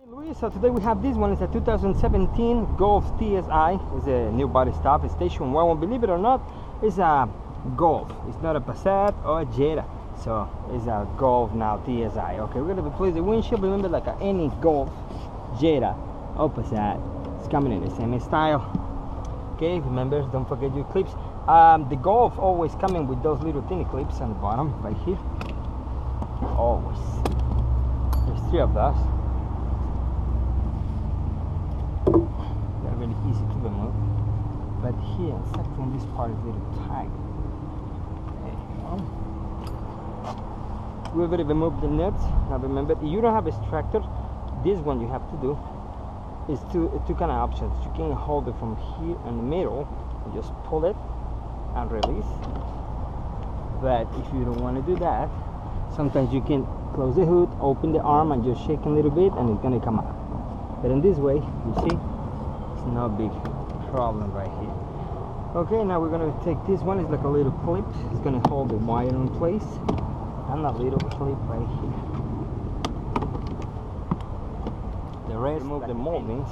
Luis, so today we have this one. It's a 2017 Golf TSI. It's a new body stop. It's station wagon. Believe it or not, it's a Golf. It's not a Passat or a Jetta. So it's a Golf now TSI. Okay, we're gonna replace the windshield. Remember, like any Golf, Jetta or Passat, it's coming in the same style. Okay, remember, don't forget your clips. The Golf always coming with those little tiny clips on the bottom right here. Always. There's 3 of those. They're really easy to remove. But here, except from this part is a little tight. There you go. We already removed the nuts. Now remember, if you don't have a extractor, this one you have to do is two kind of options. You can hold it from here in the middle and just pull it and release. But if you don't want to do that, sometimes you can close the hood, open the arm, and just shake a little bit, and it's gonna come out. But in this way, you see, it's no big problem right here. Okay, now we're gonna take this one. It's like a little clip. It's gonna hold the wire in place, and a little clip right here. The rest, remove the moldings.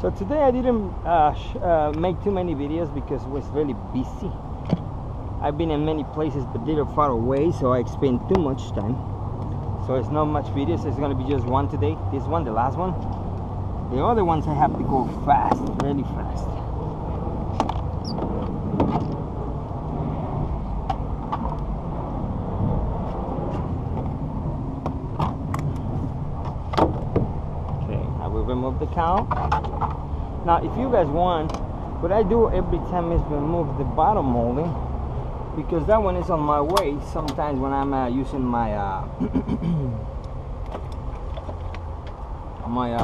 So today I didn't make too many videos because it was really busy. I've been in many places but they're far away, so I spent too much time. So it's not much videos. It's gonna be just one today. This one, the last one. The other ones I have to go fast, really fast. Okay, I will remove the cowl. Now if you guys want, what I do every time is remove the bottom molding, because that one is on my way sometimes when I'm using my my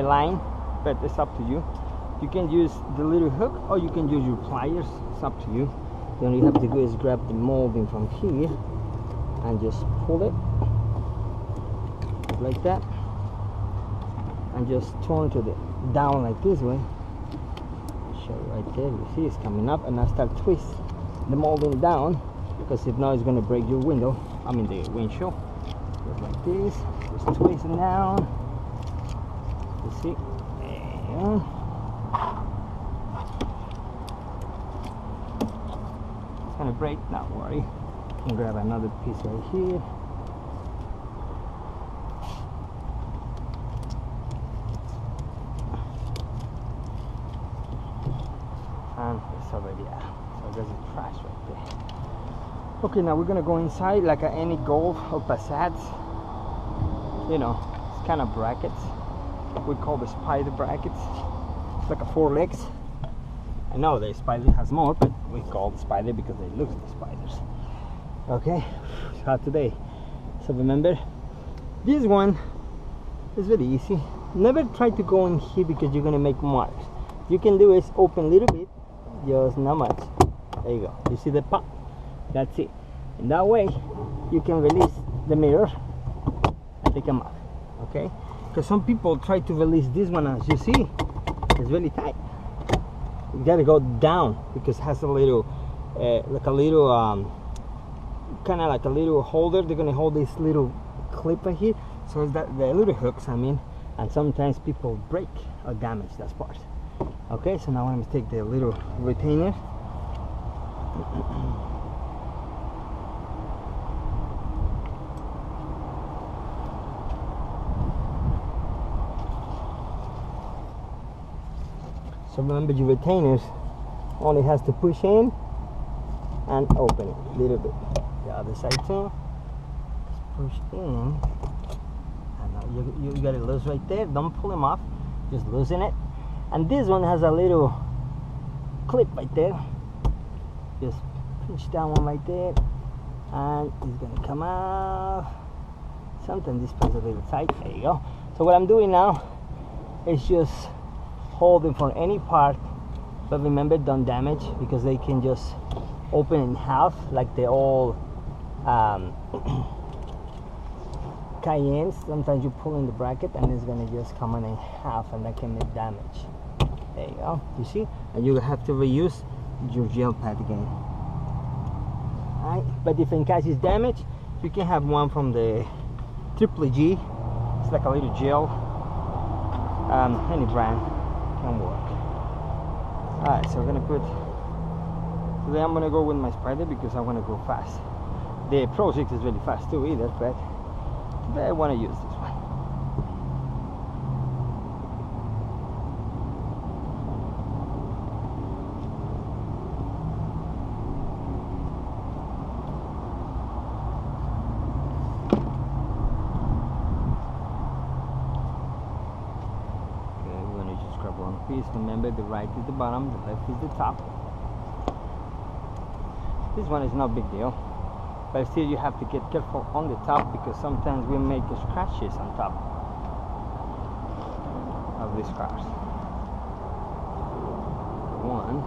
line, but it's up to you. You can use the little hook or you can use your pliers, it's up to you. Then you have to do is grab the molding from here and just pull it like that, and just turn to the down like this way. Show you right there, you see it's coming up, and I start twist the molding down, because if not it's going to break your window, I mean the windshield. Just like this, just twist it down. You see, and it's going to break, not worry. You can grab another piece right here. And it's already out, so there's a trash right there. Okay, now we're gonna go inside like any Golf or Passats. You know, it's kind of brackets. We call the spider brackets. It's like a 4 legs. I know the spider has more, but we call the spider because they look like spiders. Okay, so today. So remember, this one is very easy. Never try to go in here because you're gonna make marks. You can do is open a little bit, just not much. There you go. You see the pop? That's it. And that way you can release the mirror and take them off. Okay? Because some people try to release this one, as you see, it's really tight. You gotta go down because it has a little like a little kind of like a little holder. They're gonna hold this little clip right here. So it's that the little hooks, I mean, and sometimes people break or damage that part. Okay, so now I'm going to take the little retainer. So remember, your retainers only has to push in and open it a little bit. The other side too. Just push in. And now you got it loose right there. Don't pull them off. Just loosen it. And this one has a little clip right there. Just pinch that one right there, and it's gonna come out. Sometimes this plays a little tight. There you go. So what I'm doing now is just holding for any part, but remember, don't damage, because they can just open in half like the old um, Cayennes, sometimes you pull in the bracket and it's gonna just come in half, and that can make damage. There you go. You see? And you have to reuse your gel pad again. Alright, but if in case it's damaged, you can have one from the Triple G. It's like a little gel. Any brand can work. Alright, so we're gonna put. Today I'm gonna go with my spreader because I want to go fast. The Pro 6 is really fast too, either, but I want to use this one. Okay, we're gonna just grab one piece. Remember, the right is the bottom, the left is the top. This one is no big deal, but still you have to get careful on the top because sometimes we make scratches on top of these cars. 1,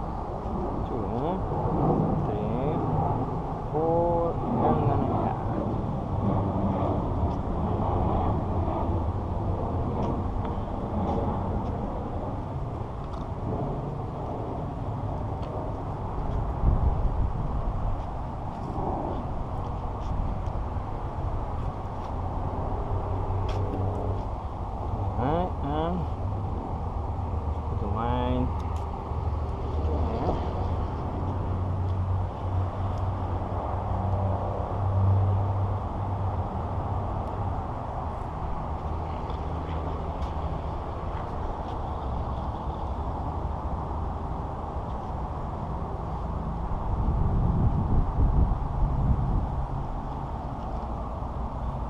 2, 3, 4, and then a half.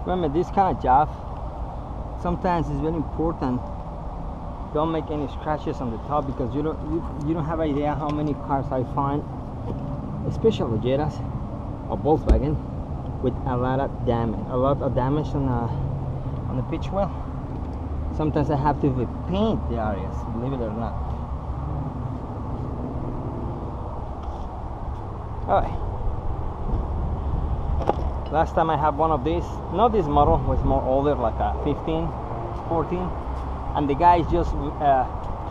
Remember, this kind of job, sometimes it's very important. Don't make any scratches on the top because you don't have idea how many cars I find, especially Jettas or Volkswagen, with a lot of damage on the pitch wheel. Sometimes I have to repaint the areas, believe it or not. All right. Last time I had one of these, not this model, was more older, like a 15, 14, and the guys just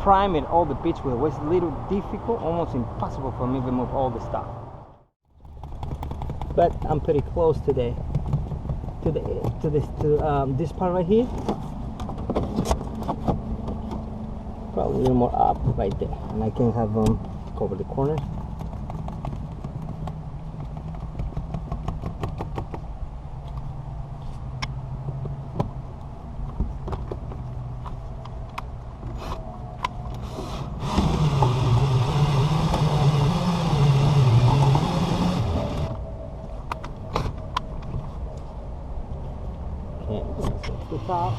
primed all the pitch wheel. It was a little difficult, almost impossible for me to remove all the stuff. But I'm pretty close to this part right here. Probably a little more up right there, and I can have them cover the corner. The top.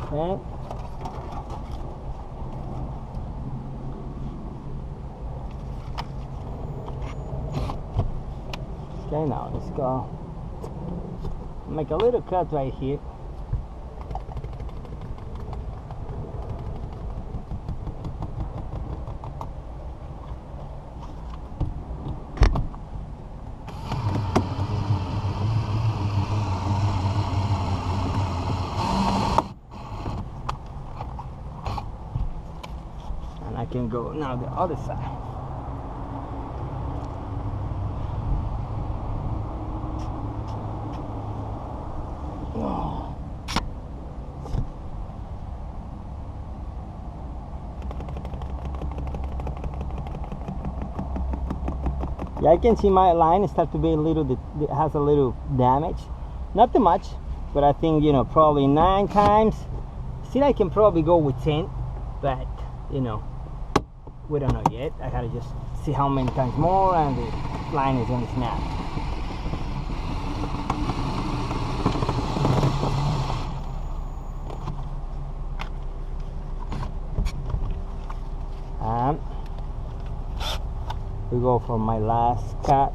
Okay. Okay, now let's go. Make a little cut right here. I can go now the other side. Whoa. Yeah, I can see my line start to be a little, it has a little damage. Not too much, but I think, you know, probably 9 times. Still, I can probably go with 10, but, you know, we don't know yet. I gotta just see how many times more and the line is gonna snap. And we go for my last cut.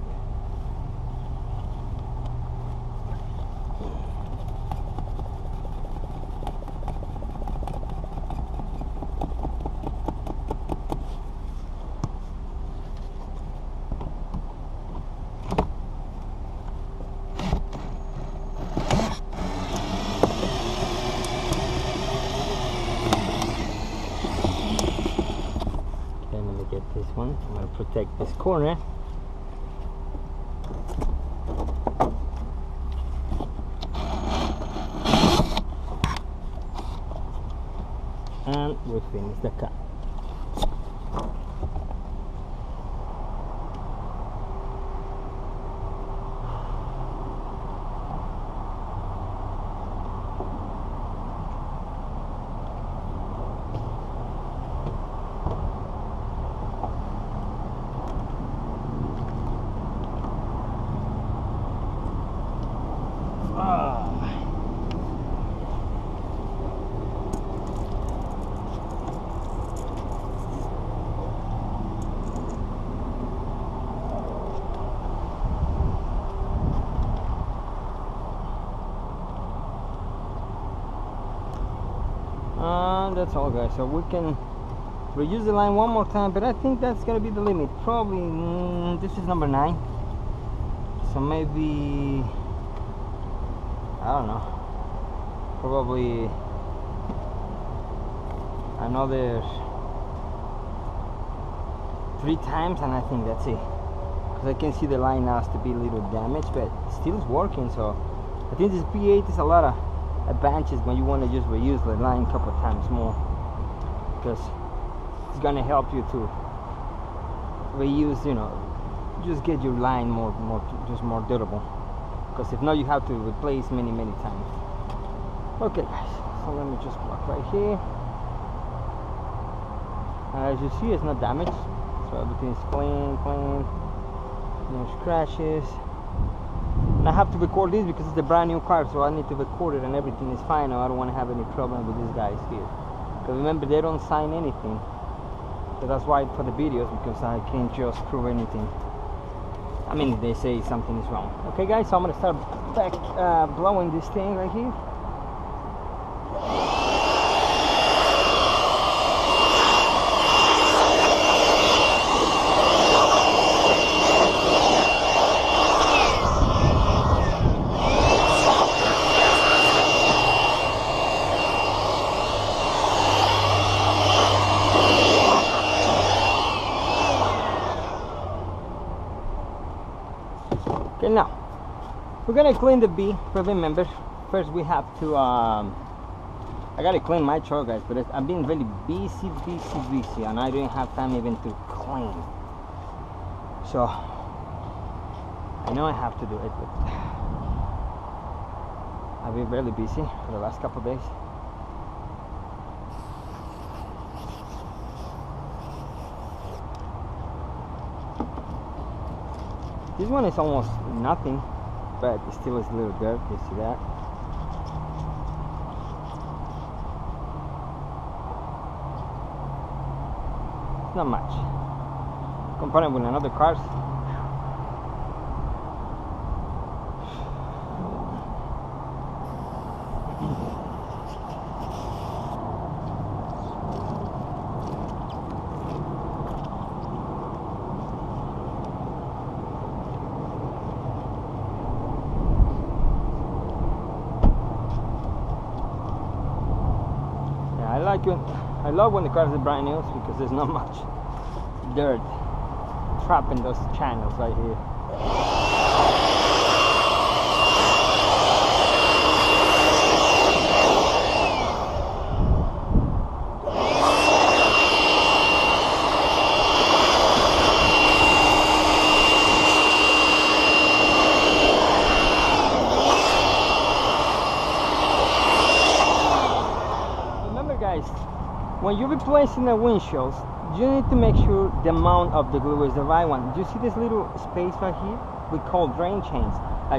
one. I'm going to protect this corner. And we finish the cut. That's all, guys. So we can reuse the line one more time, but I think that's gonna be the limit. Probably this is number 9, so maybe I don't know, probably another 3 times, and I think that's it, because I can see the line now has to be a little damaged, but still is working. So I think this P8 is a lot of advantages when you want to just reuse the line a couple of times more, because it's gonna help you to reuse, you know, just get your line more durable, because if not you have to replace many times. Okay guys, so let me just block right here. As you see, it's not damaged, so everything is clean, no scratches. And I have to record this because it's a brand new car, so I need to record it and everything is fine. I don't want to have any problem with these guys here, because remember, they don't sign anything, so that's why for the videos, because I can't just prove anything. I mean, they say something is wrong. Okay guys, so I'm gonna start back blowing this thing right here. Okay, now we're gonna clean the B, but remember, first we have to I gotta clean my truck, guys, but I've been really busy, and I didn't have time even to clean. So I know I have to do it, but I've been really busy for the last couple of days. This one is almost nothing, but it still is a little dirt. You see that? It's not much compared with another cars. I love when the cars are brand new, because there's not much dirt trapped in those channels right here. When you're replacing the windshields, you need to make sure the amount of the glue is the right one. Do you see this little space right here? We call drain chains,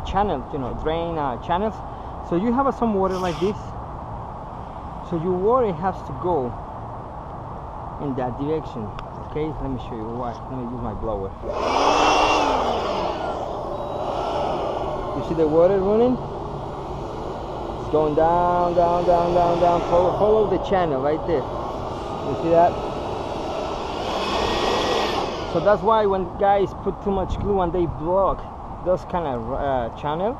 channels, you know, drain channels. So you have some water like this, so your water has to go in that direction. Okay, let me show you why. Let me use my blower. You see the water running? It's going down. Follow the channel right there. You see that? So that's why when guys put too much glue and they block those kind of channel,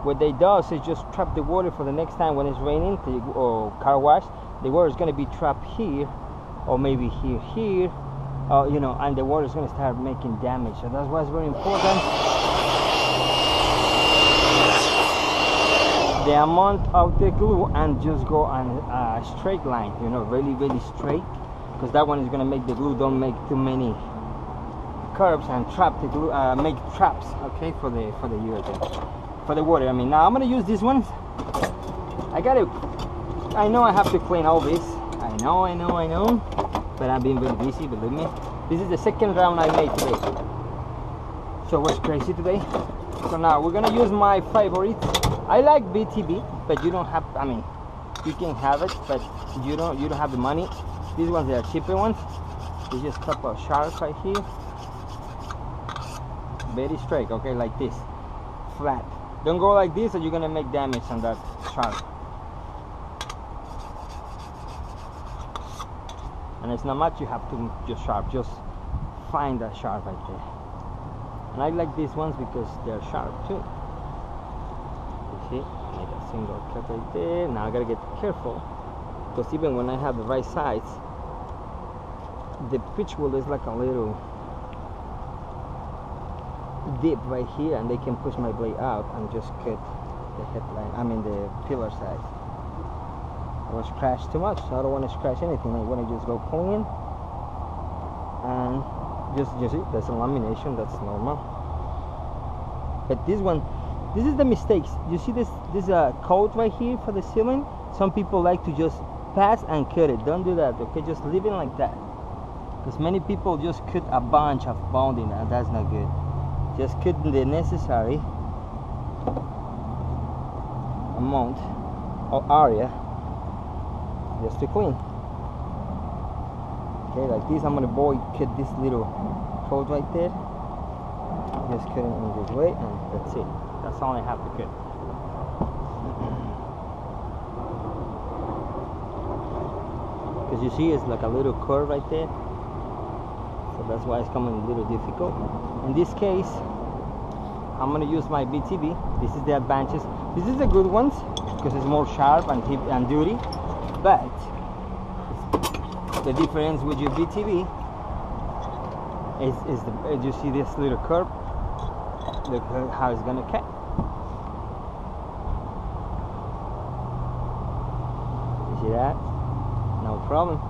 what they do is just trap the water for the next time when it's raining or car wash. The water is going to be trapped here, or maybe here, you know, and the water is going to start making damage. So that's why it's very important. The amount of the glue, and just go on a straight line, you know, really straight, because that one is going to make the glue don't make too many curves and trap the glue, make traps, okay, for the urethane, for the water. I mean, now I'm going to use these ones. I know I have to clean all this. I know, but I've been really busy, believe me. This is the second round I made today, so it was crazy today. So now we're gonna use my favorite. I like BTB, but you don't have, I mean, you can have it, but you don't have the money. These ones are cheaper ones. You just cut a sharp right here, very straight, okay, like this, flat. Don't go like this, or you're gonna make damage on that sharp. And it's not much you have to just sharp, just find that sharp right there. And I like these ones because they're sharp too. You see, make a single cut right there. Now I gotta get careful, because even when I have the right sides, the pitch wheel is like a little dip right here, and they can push my blade out and just cut the headline, I mean the pillar side. I want to scratch too much, so I don't want to scratch anything. I want to just go clean, and just see, there's a lamination, that's normal. But this one, this is the mistakes. You see this coat right here for the ceiling? Some people like to just pass and cut it. Don't do that, okay? Just leave it like that, because many people just cut a bunch of bonding, and that's not good. Just cut the necessary amount or area just to clean. Okay, like this. I'm gonna cut this little coat right there. Just cut it in this way, and that's it. That's all I have to cut. Because you see, it's like a little curve right there. So that's why it's coming a little difficult. In this case, I'm gonna use my BTB. This is the advantage. This is the good ones because it's more sharp and dirty. But the difference with your BTB is you see this little curve. Look how it's gonna cut. You see that? No problem.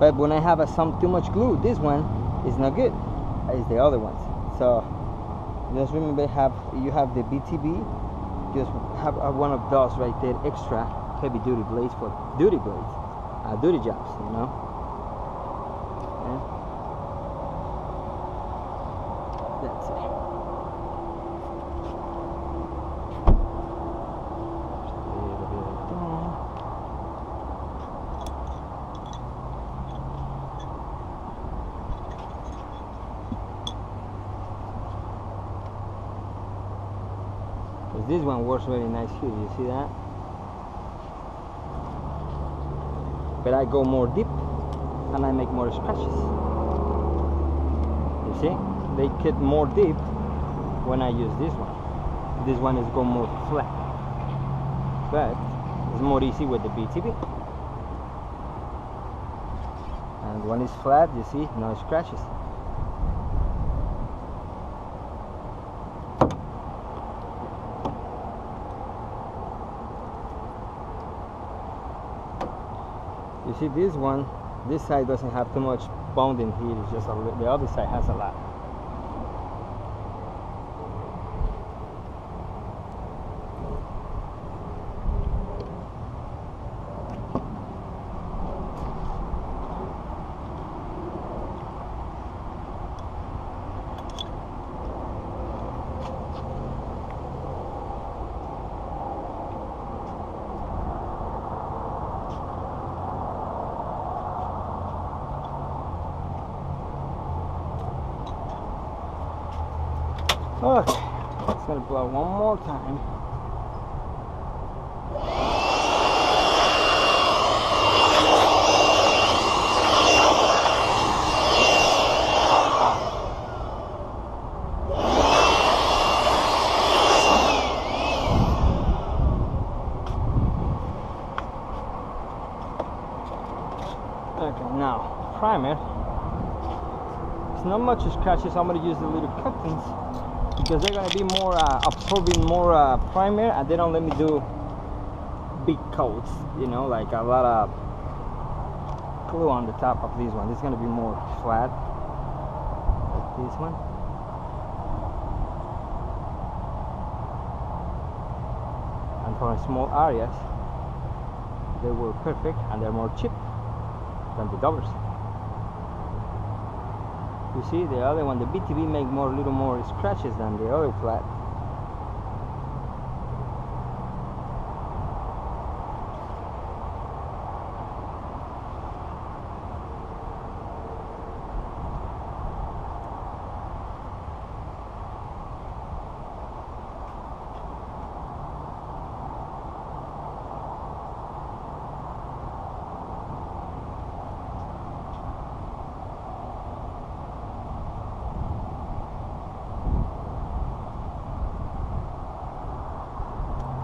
But when I have some too much glue, this one is not good. It's the other ones. So just remember, you have the BTB. Just have one of those right there, extra heavy duty blades for duty blades, duty jobs, you know. Yeah. That's it. This one works very nice here, you see that? But I go more deep and I make more scratches. You see? They cut more deep when I use this one. This one is go more flat. But it's more easy with the BTB. And when it's flat, you see, no scratches. You see, this one, this side doesn't have too much bonding here. It's just the other side has a lot. Okay, it's gonna blow one more time. Okay, primer. It's not much scratches. I'm gonna use the little curtains because they're gonna be more absorbing more primer, and they don't let me do big coats, you know, like a lot of glue on the top of this one. This is gonna be more flat, like this one. And for small areas, they were perfect, and they're more cheap than the doubles. You see, the other one, the BTV, make more little more scratches than the other flat.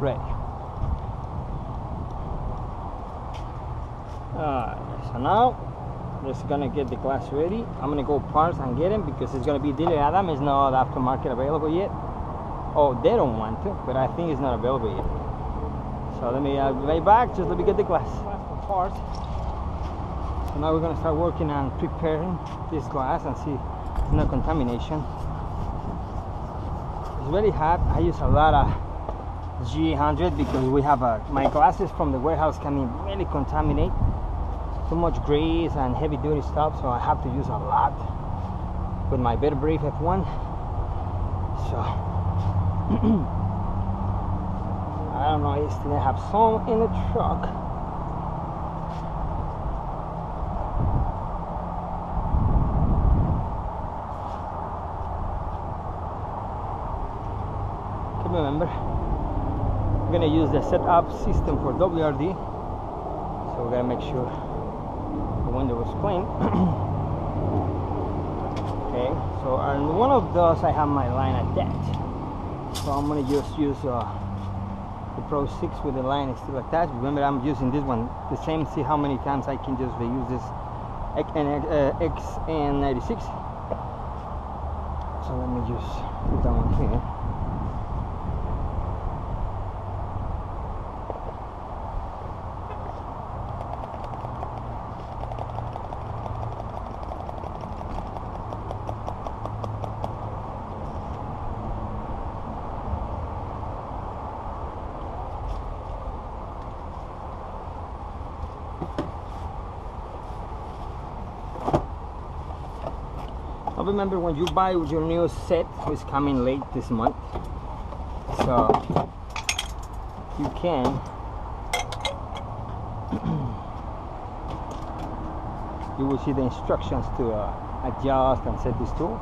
Ready. So now just gonna get the glass ready. I'm gonna go parts and get them because it's gonna be dealer Adam. It's not aftermarket available yet. Oh, they don't want to, but I think it's not available yet. So let me be right back. Just let me get the glass for parts. So now we're gonna start working on preparing this glass and see if there's no contamination. It's really hot. I use a lot of G100 because we have my glasses from the warehouse can really contaminate, too much grease and heavy duty stuff, so I have to use a lot with my Better Brave F1. So I don't know, I still have some in the truck. Okay, remember, we're gonna use the setup system for WRD, so we're gonna make sure the window is clean. Okay, so on one of those I have my line attached, so I'm gonna just use the Pro 6 with the line still attached. Remember, I'm using this one the same. See how many times I can just reuse this XN96. So let me just put that one here. Remember, when you buy your new set, it's coming late this month, so you can you will see the instructions to adjust and set this tool.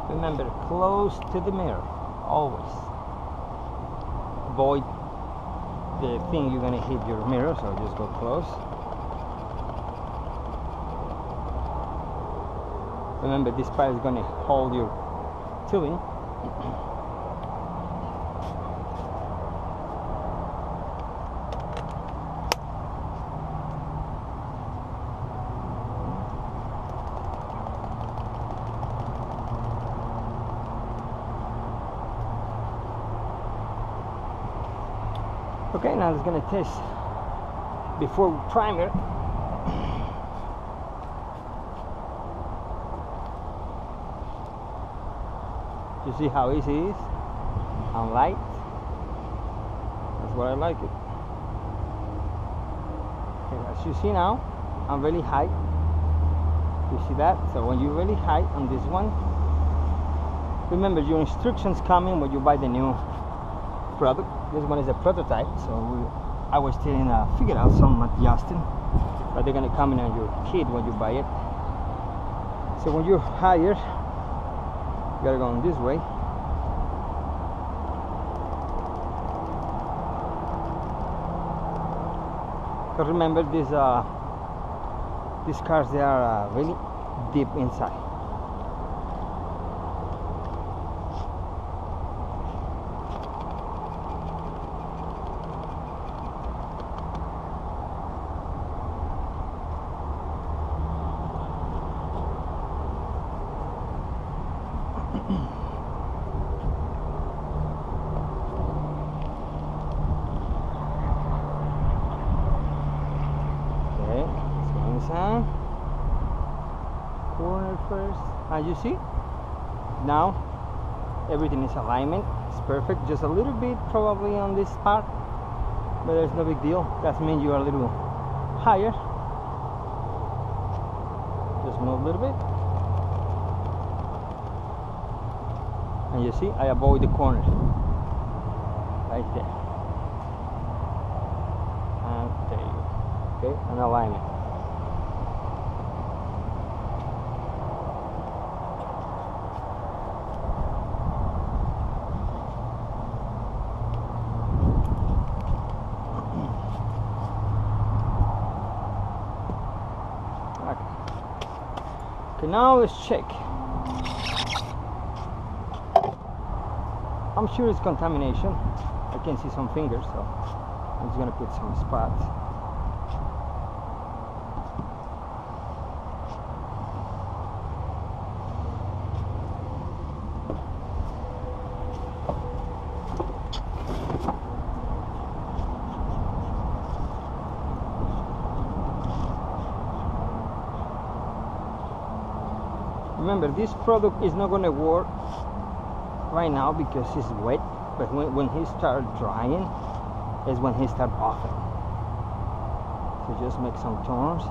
Remember, close to the mirror, always. Avoid the thing you're gonna hit your mirror, so just go close. Remember, this part is gonna hold your tooling. Okay, now it's gonna test before primer. You see how easy it is and light. That's what I like it. Okay, as you see now, I'm really high. You see that? So when you're really high on this one, remember your instructions coming when you buy the new product. This one is a prototype, so I was still figure out some adjusting, but they're gonna come in on your kit when you buy it. So when you're higher, you gotta go on this way. Because remember, this These cars, they are really deep inside. Corner first, and you see now everything is alignment, it's perfect. Just a little bit probably on this part, but there's no big deal. That means you are a little higher. Just move a little bit, and you see I avoid the corner right there, and there you go. Okay, and alignment. Okay, now let's check. I'm sure it's contamination. I can see some fingers, so I'm just gonna put some spots. Remember, this product is not going to work right now because it's wet, but when he starts drying is when he starts buffing. So just make some turns.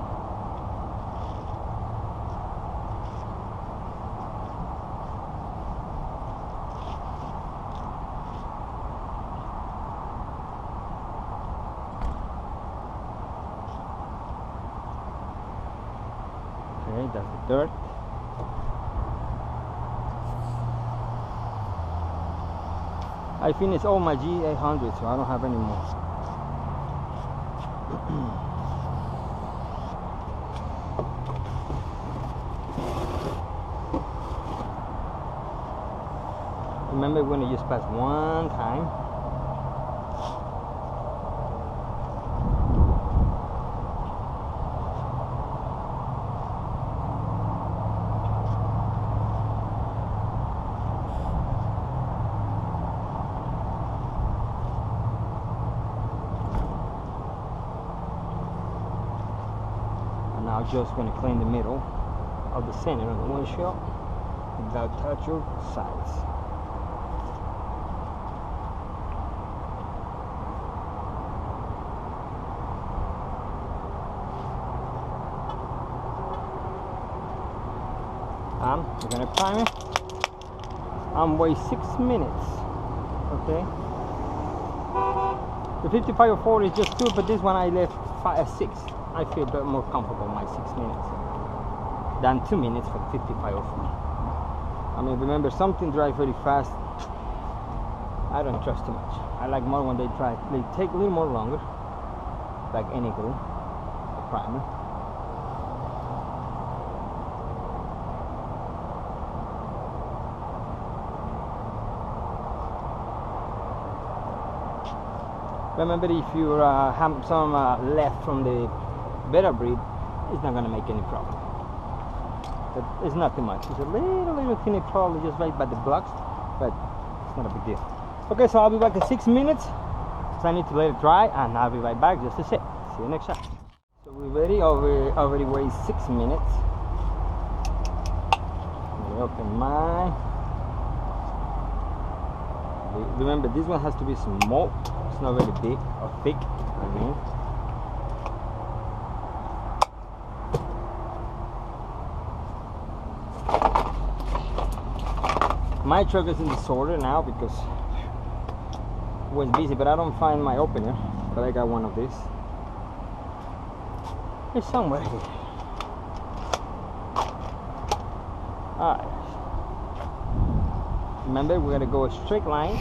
Okay, that's the dirt. I finished all my G800, so I don't have any more. Remember, we're gonna just pass one time. Now just going to clean the middle of the center of the windshield without touch your sides. We're going to prime it. I'm wait 6 minutes. Okay. The 5504 is just 2, but this one I left 6. I feel a bit more comfortable my 6 minutes than 2 minutes for 5504. I mean, remember, something drive very fast, I don't trust too much. I like more when they take a little more longer, like any glue, a primer. Remember, if you have some left from the better breed, it's not going to make any problem. But it's not too much. It's a little teeny probably just right by the blocks, but it's not a big deal. Okay, so I'll be back in 6 minutes. So I need to let it dry, and I'll be right back just to sit. See you next time. So we're ready. Already wait 6 minutes. Let me open mine. Remember, this one has to be small. It's not very big or thick. I mean. My truck is in disorder now because it was busy, but I don't find my opener. But I got one of these. It's somewhere here. Alright. Remember, we're gonna go a straight line.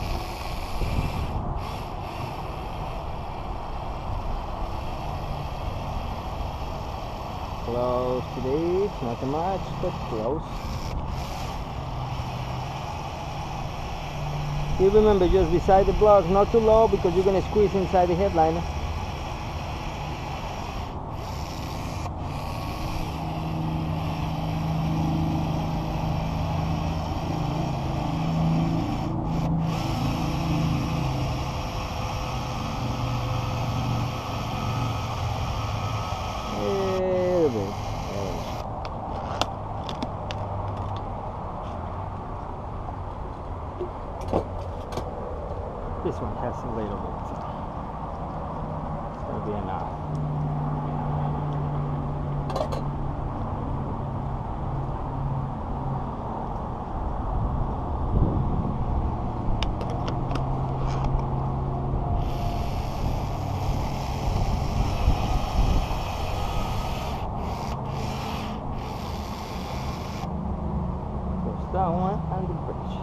Close to the edge, not too much, but close. You remember, just beside the block, not too low because you're gonna squeeze inside the headliner. This one has a little bit, so it's gonna be enough. There's that one and the bridge.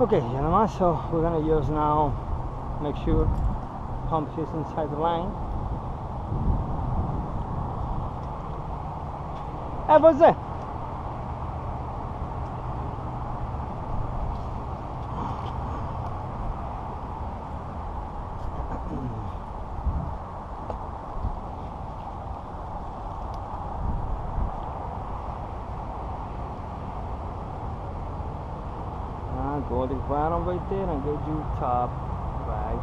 Okay, gentlemen, so we're gonna just now make sure pump is inside the line. Hey, what's that? Go the bottom right there and get you top right.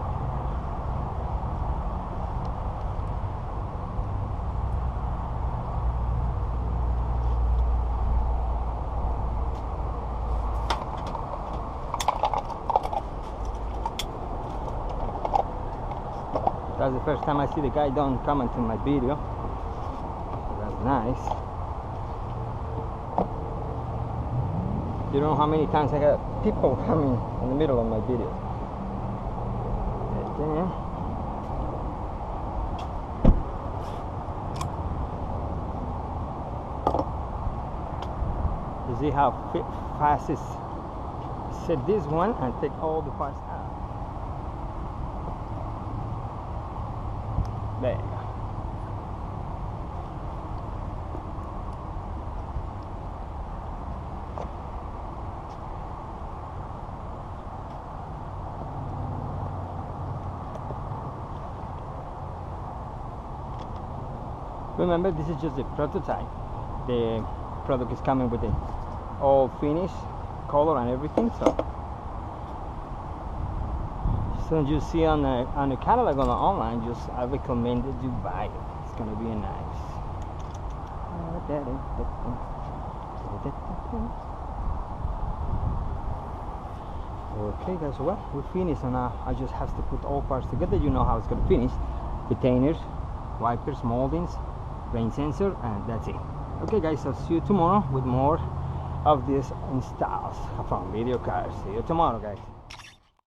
That's the first time I see the guy don't comment in my video. That's nice. You don't know how many times I got people coming in the middle of my videos. You see how fast it's set this one and take all the parts out. There you go. Remember, this is just a prototype. The product is coming with the all finished color and everything. So you see on the catalog on the online, just I recommend that you buy it. It's gonna be nice. Okay, guys. So well, we finished, and now I just have to put all parts together. You know how it's gonna finish: retainers, wipers, moldings, rain sensor, and that's it. Okay guys, I'll see you tomorrow with more of these installs from video cars. See you tomorrow, guys.